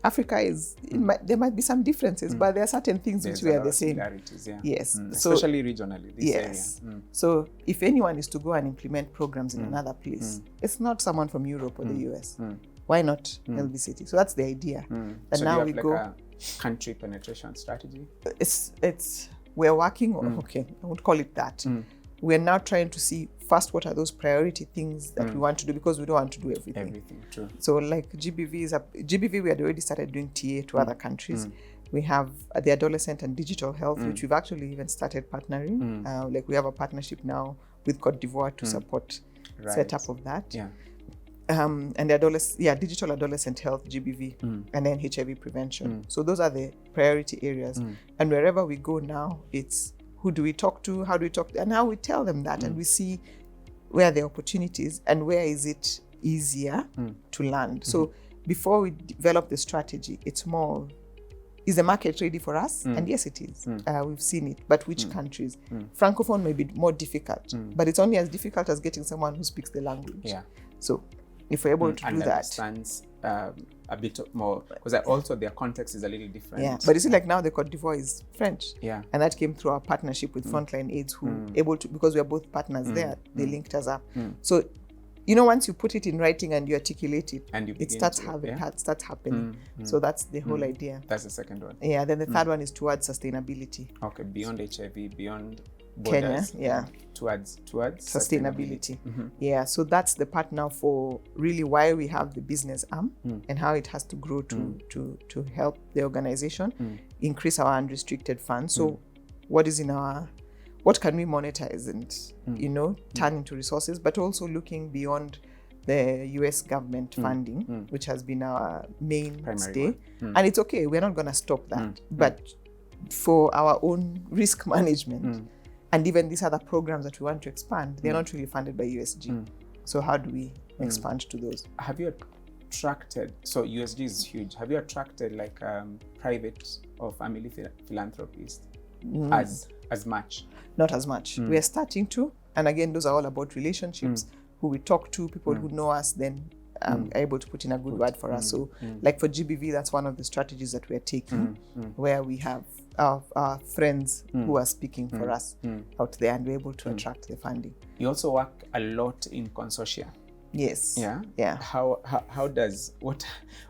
Africa is, there might be some differences, but there are certain things which we are the same. Yes. Especially regionally, this area. So if anyone is to go and implement programs in another place, it's not someone from Europe or the US. Why not LVCT? So that's the idea. And so now do you have we like go. a country penetration strategy? We're working on, I would call it that. We're now trying to see first what are those priority things that we want to do, because we don't want to do everything. Everything, true. So like GBV, we had already started doing TA to other countries. We have the adolescent and digital health, which we've actually even started partnering. Like we have a partnership now with Cote d'Ivoire to support setup of that. And the digital adolescent health, GBV, and then HIV prevention. So those are the priority areas. And wherever we go now, it's who do we talk to, how do we talk to, and how we tell them that, and we see where the opportunities and where is it easier to land. So before we develop the strategy, it's more, is the market ready for us? And yes, it is. We've seen it, but which countries? Francophone may be more difficult, but it's only as difficult as getting someone who speaks the language. So if we're able to do that. Understands a bit more, because also their context is a little different. But you see, like now the Cote d'Ivoire is French. And that came through our partnership with Frontline AIDS, who able to, because we are both partners there, they linked us up. So, once you put it in writing and you articulate it, and it starts happening. So that's the whole idea. That's the second one. Then the third one is towards sustainability. Okay, beyond HIV, beyond borders, Kenya, towards sustainability. So that's the part now for really why we have the business arm and how it has to grow to help the organization increase our unrestricted funds. So what can we monetize and turn into resources, but also looking beyond the US government funding, which has been our mainstay. And it's okay, we're not going to stop that, but for our own risk management. And even these other programs that we want to expand, they're not really funded by USG. So how do we expand to those? Have you attracted, so USG is huge, have you attracted like private or family philanthropists as much? Not as much. We are starting to, and again, those are all about relationships, who we talk to, people who know us, then are able to put in a good word for us. So like for GBV, that's one of the strategies that we're taking, where we have our friends who are speaking for us out there, and we're able to attract the funding. You also work a lot in consortia. Yes. How does, what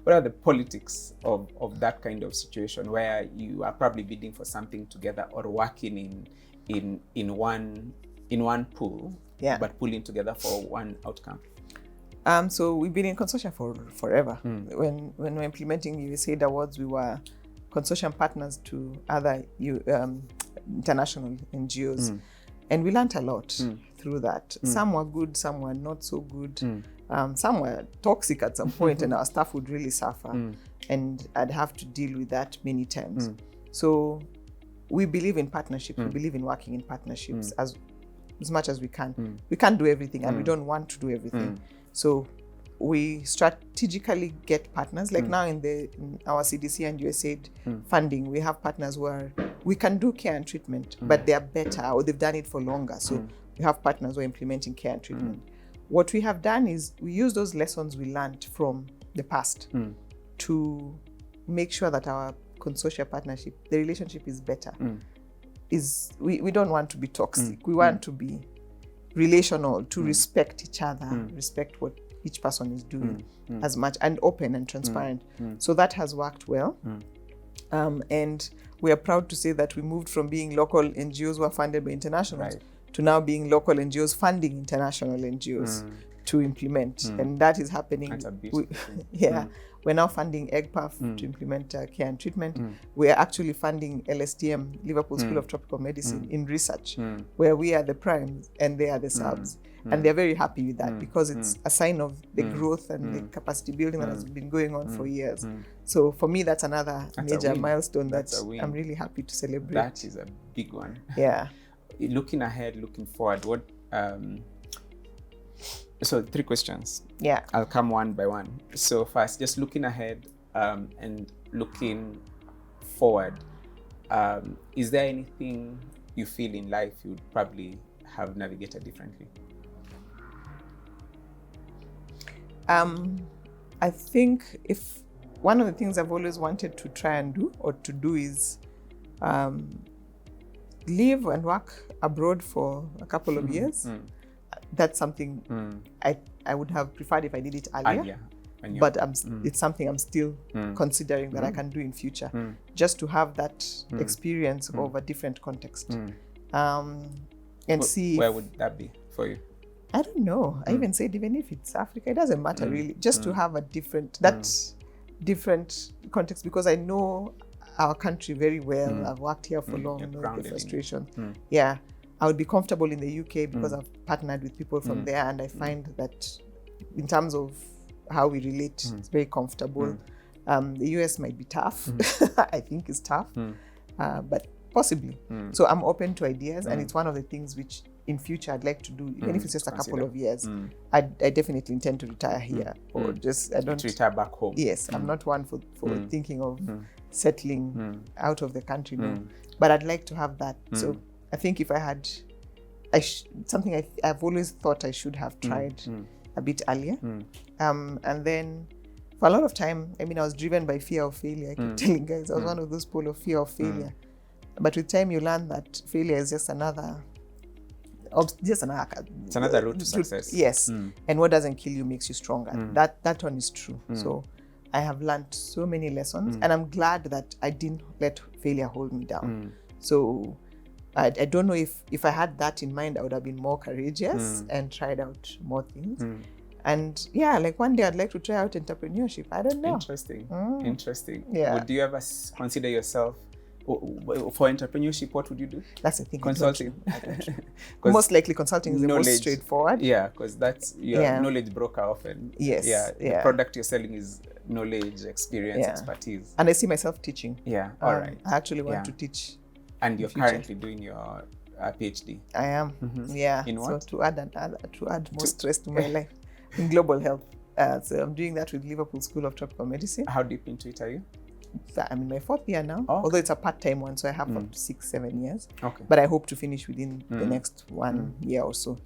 are the politics of that kind of situation, where you are probably bidding for something together or working in one pool, but pulling together for one outcome? So we've been in consortia for forever. When we're implementing USAID awards, we were consortium partners to other international NGOs. And we learned a lot through that. Some were good, some were not so good. Some were toxic at some point, and our staff would really suffer. And I'd have to deal with that many times. So we believe in partnership. We believe in working in partnerships as much as we can. We can't do everything, and we don't want to do everything. So we strategically get partners. Like now in our CDC and USAID funding, we have partners where we can do care and treatment, but they are better, or they've done it for longer. So we have partners who are implementing care and treatment. What we have done is we use those lessons we learned from the past to make sure that our consortia partnership, the relationship is better. We don't want to be toxic. We want to be relational, to respect each other, respect what each person is doing as much, and open and transparent. So that has worked well. And we are proud to say that we moved from being local NGOs who are funded by internationals to now being local NGOs funding international NGOs. to implement, and that is happening. That's a beautiful thing. Yeah. We're now funding EGPAF to implement care and treatment. We are actually funding LSTM, Liverpool School of Tropical Medicine, in research, where we are the primes and they are the subs. And they're very happy with that because it's a sign of the growth and the capacity building that has been going on for years. So for me, that's another major milestone that I'm really happy to celebrate. That is a big one. Yeah. Looking ahead, looking forward, what... So 3 questions. Yeah. I'll come one by one. So first, just looking ahead and looking forward, is there anything you feel in life you'd probably have navigated differently? I think if one of the things I've always wanted to try and do or to do is live and work abroad for a couple of years. That's something I would have preferred if I did it earlier. But it's something I'm still considering that I can do in future, just to have that experience of a different context. And see where would that be for you? I don't know. I even said even if it's Africa, it doesn't matter really. Just to have a different context, because I know our country very well. I've worked here for long, know the frustration. Yeah. I would be comfortable in the UK because I've partnered with people from there, and I find that in terms of how we relate, it's very comfortable. The US might be tough. I think it's tough, but possibly. So I'm open to ideas, and it's one of the things which in future I'd like to do, even if it's just a couple of years. I definitely intend to retire here, or just I don't retire back home. Yes, I'm not one for thinking of settling out of the country, but I'd like to have that. So I think if I had something I've always thought I should have tried a bit earlier. And then for a lot of time, I mean, I was driven by fear of failure. I keep telling guys, I was one of those people of fear of failure. But with time, you learn that failure is just another it's another route to success. Yes. And what doesn't kill you makes you stronger. That one is true. So I have learned so many lessons, and I'm glad that I didn't let failure hold me down. So I don't know if I had that in mind, I would have been more courageous and tried out more things. And yeah, like one day I'd like to try out entrepreneurship. I don't know. Interesting. Yeah. Would you ever consider yourself for entrepreneurship? What would you do? That's the thing. Consulting. Most likely consulting is the most straightforward. Yeah, because that's your knowledge broker often. Yes. Yeah. The product you're selling is knowledge, experience, expertise. And I see myself teaching. Yeah. All right. I actually want to teach. And you're currently doing your PhD. I am. Yeah. In what? So to add more stress to my life, in global health. So I'm doing that with Liverpool School of Tropical Medicine. How deep into it are you? I'm in my 4th year now, although it's a part-time one, so I have up to 6-7 years. Okay. But I hope to finish within the next 1 year or so.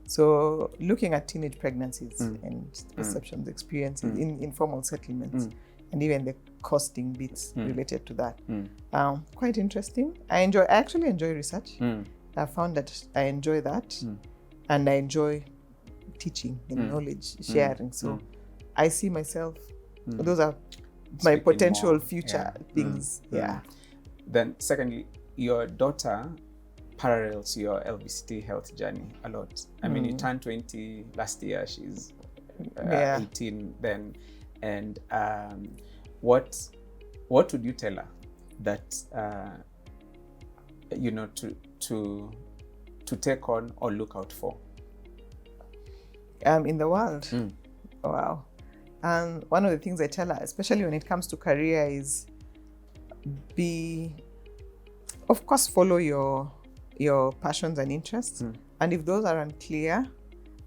So looking at teenage pregnancies and perceptions, experiences, informal settlements, and even the costing bits related to that. Quite interesting. I actually enjoy research. I found that I enjoy that, and I enjoy teaching and knowledge sharing. So I see myself, those are my potential future things. Then secondly, your daughter parallels your LVCT Health journey a lot. I mean, you turned 20 last year, she's 18 then. And what would you tell her that to take on or look out for in the world? Wow. And one of the things I tell her, especially when it comes to career, is of course, follow your passions and interests. And if those are unclear,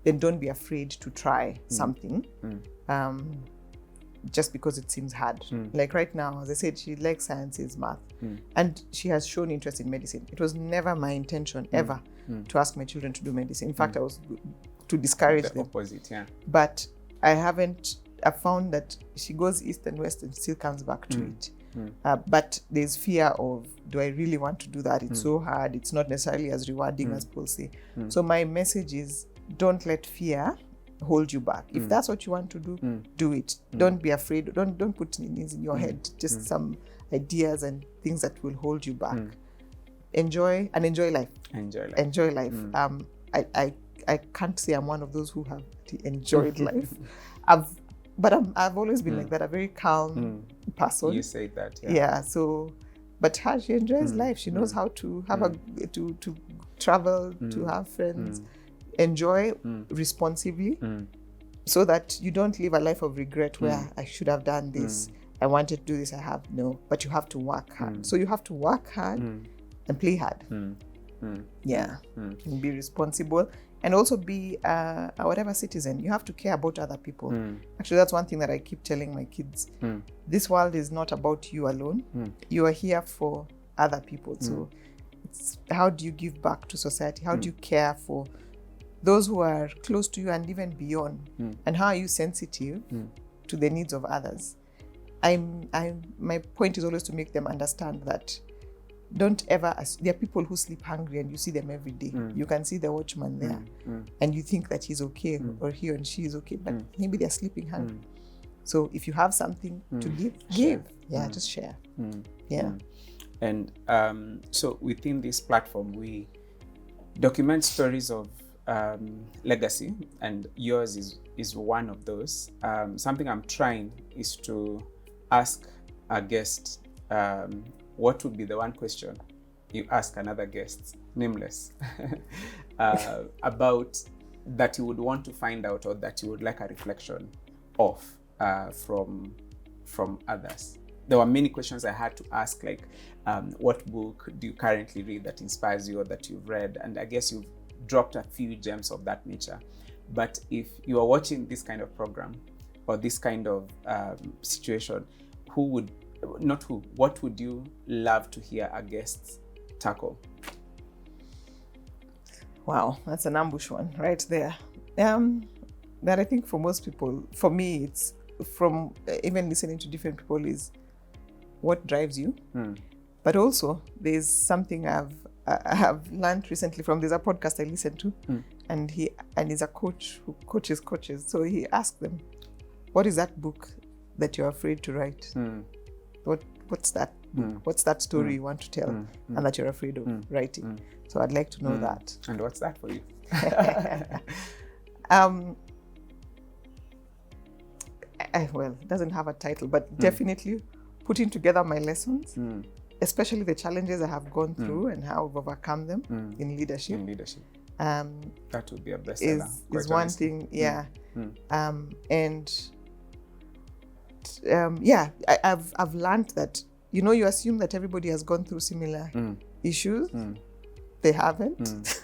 then don't be afraid to try something. Just because it seems hard. Like right now, as I said, she likes sciences, math, and she has shown interest in medicine. It was never my intention ever to ask my children to do medicine. In fact, I was to discourage them. Opposite, yeah. But I found that she goes east and west and still comes back to it. But there's fear of, do I really want to do that? It's so hard. It's not necessarily as rewarding as people say. So my message is, don't let fear hold you back. If that's what you want to do, do it. Don't be afraid. Don't put things in your head. Just some ideas and things that will hold you back. Enjoy life. Enjoy life. I can't say I'm one of those who have enjoyed life. I've always been like that, a very calm person. You say that, yeah. So, but her, she enjoys life. She knows how to have to travel, to have friends, enjoy responsibly, so that you don't live a life of regret where I should have done this. I wanted to do this. I have no, but you have to work hard. So you have to work hard and play hard. Yeah, and be responsible. And also be a whatever citizen. You have to care about other people. Actually, that's one thing that I keep telling my kids. This world is not about you alone. You are here for other people. So it's how do you give back to society? How do you care for those who are close to you and even beyond? And how are you sensitive to the needs of others? My point is always to make them understand that don't ever, there are people who sleep hungry and you see them every day. You can see the watchman there and you think that he's okay or he or she is okay, but maybe they're sleeping hungry. So if you have something to give. Yeah, just share. Yeah. And so within this platform, we document stories of legacy, and yours is one of those. Something I'm trying is to ask a guest, what would be the one question you ask another guest, nameless, about that you would want to find out or that you would like a reflection of from others? There were many questions I had to ask, like what book do you currently read that inspires you or that you've read? And I guess you've dropped a few gems of that nature. But if you are watching this kind of program or this kind of situation, what would you love to hear a guest tackle? Wow, that's an ambush one right there. That I think for most people, for me, it's from even listening to different people is what drives you. But also there's something I have learned recently from, there's a podcast I listened to, and he's a coach who coaches coaches. So he asked them, what is that book that you're afraid to write? What's that book? What's that story you want to tell and that you're afraid of writing? So I'd like to know that. And what's that for you? Well, it doesn't have a title, but definitely putting together my lessons, especially the challenges I have gone through and how I've overcome them in leadership. That would be a bestseller. Is one thing, yeah. I've learned that, you assume that everybody has gone through similar issues. They haven't.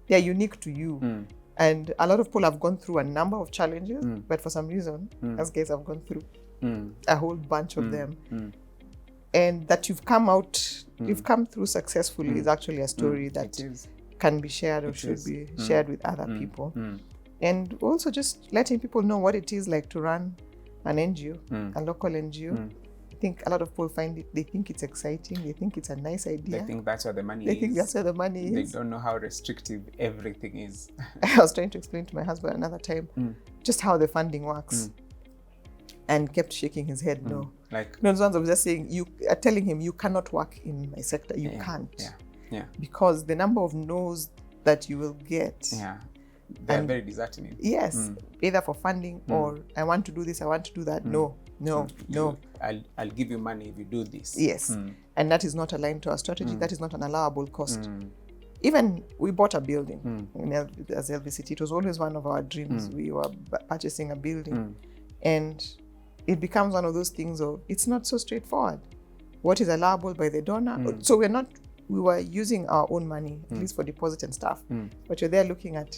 They're unique to you. And a lot of people have gone through a number of challenges, but for some reason, as guys have gone through a whole bunch of them. And that you've come through successfully is actually a story that can be shared or should be shared with other people. And also just letting people know what it is like to run an NGO, a local NGO. I think a lot of people they think it's exciting, they think it's a nice idea. They think that's where the money is. They think that's where the money is. They don't know how restrictive everything is. I was trying to explain to my husband another time just how the funding works. And kept shaking his head, no. Like, those ones I was just saying, telling him, you cannot work in my sector, you can't. Yeah. Because the number of no's that you will get. They're very disheartening. Yes, either for funding or I want to do this, I want to do that. No. I'll give you money if you do this. Yes, and that is not aligned to our strategy. That is not an allowable cost. Even we bought a building as LVCT. It was always one of our dreams. We were purchasing a building, and it becomes one of those things of it's not so straightforward. What is allowable by the donor? So we were using our own money, at least for deposit and stuff. But you're there looking at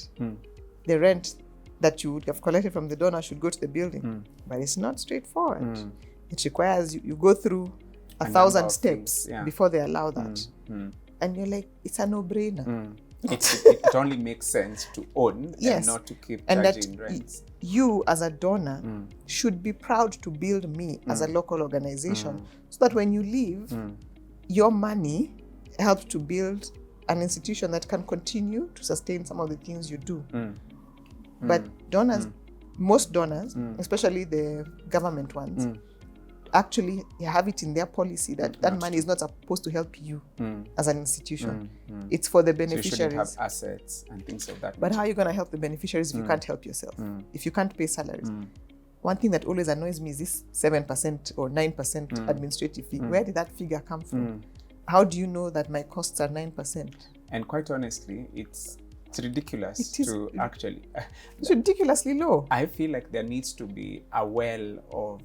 the rent that you would have collected from the donor should go to the building. But it's not straightforward. It requires you go through 1,000 steps before they allow that. And you're like, it's a no-brainer. It only makes sense to own and not to keep charging rents. You as a donor should be proud to build me as a local organization so that when you leave, your money helps to build an institution that can continue to sustain some of the things you do. But donors, most donors, especially the government ones, actually have it in their policy that that money is not supposed to help you as an institution. It's for the beneficiaries. So you shouldn't have assets and things of that nature. But how are you going to help the beneficiaries if you can't help yourself? If you can't pay salaries? One thing that always annoys me is this 7% or 9% administrative fee. Where did that figure come from? How do you know that my costs are 9%? And quite honestly, it's ridiculous actually. It's ridiculously low. I feel like there needs to be a well of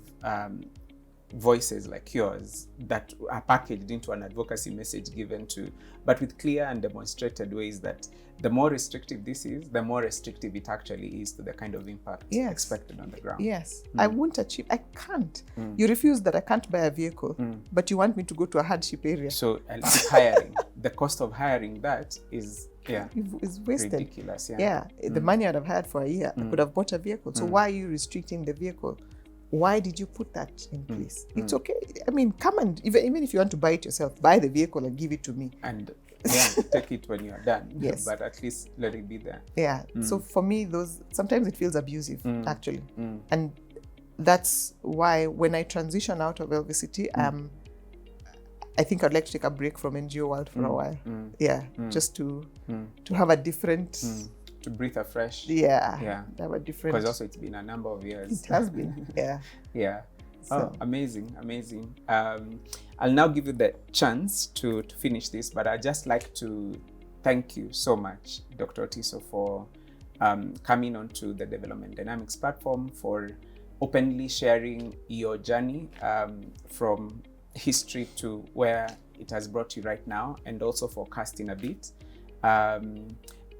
voices like yours that are packaged into an advocacy message given to, but with clear and demonstrated ways that the more restrictive this is, the more restrictive it actually is to the kind of impact expected on the ground. Yes, I won't achieve, I can't. You refuse that I can't buy a vehicle, but you want me to go to a hardship area. So hiring, the cost of hiring that is it's wasted. Ridiculous. The money I'd have had for a year, I could have bought a vehicle. So why are you restricting the vehicle? Why did you put that in place? It's okay. I mean, come and even if you want to buy it yourself, buy the vehicle and give it to me. And take it when you are done. Yes. But at least let it be there. Yeah. So for me, those sometimes it feels abusive, actually. And that's why when I transition out of LVCT, I think I'd like to take a break from NGO world for a while. Just to have a different... To breathe afresh. Have a different... Because also it's been a number of years. It has been, So. Oh, amazing. I'll now give you the chance to finish this, but I'd just like to thank you so much, Dr. Otiso, for coming onto the Development Dynamics platform, for openly sharing your journey from history to where it has brought you right now, and also for casting a bit.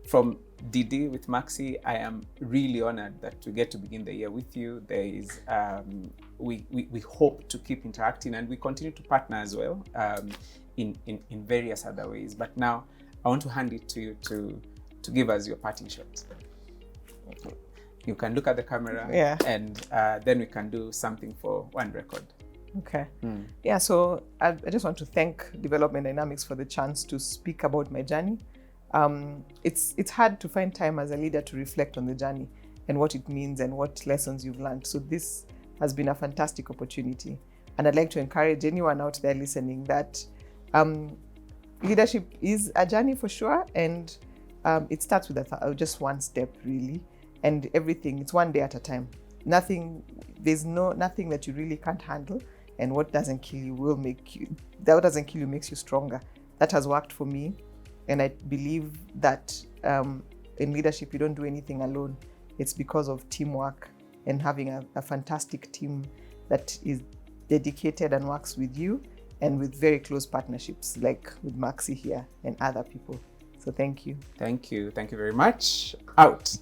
From DDwithMaqC, I am really honored that we get to begin the year with you. There is, we hope to keep interacting, and we continue to partner as well in various other ways. But now I want to hand it to you to give us your parting shot. You can look at the camera, and then we can do something for one record. Okay. So I just want to thank Development Dynamics for the chance to speak about my journey. It's hard to find time as a leader to reflect on the journey and what it means and what lessons you've learned. So this has been a fantastic opportunity. And I'd like to encourage anyone out there listening that leadership is a journey for sure. And it starts with just one step, really. And everything, it's one day at a time. There's nothing that you really can't handle. And what doesn't kill you what doesn't kill you makes you stronger. That has worked for me. And I believe that in leadership, you don't do anything alone. It's because of teamwork and having a fantastic team that is dedicated and works with you, and with very close partnerships like with Maxi here and other people. So thank you. Thank you. Thank you very much. Out.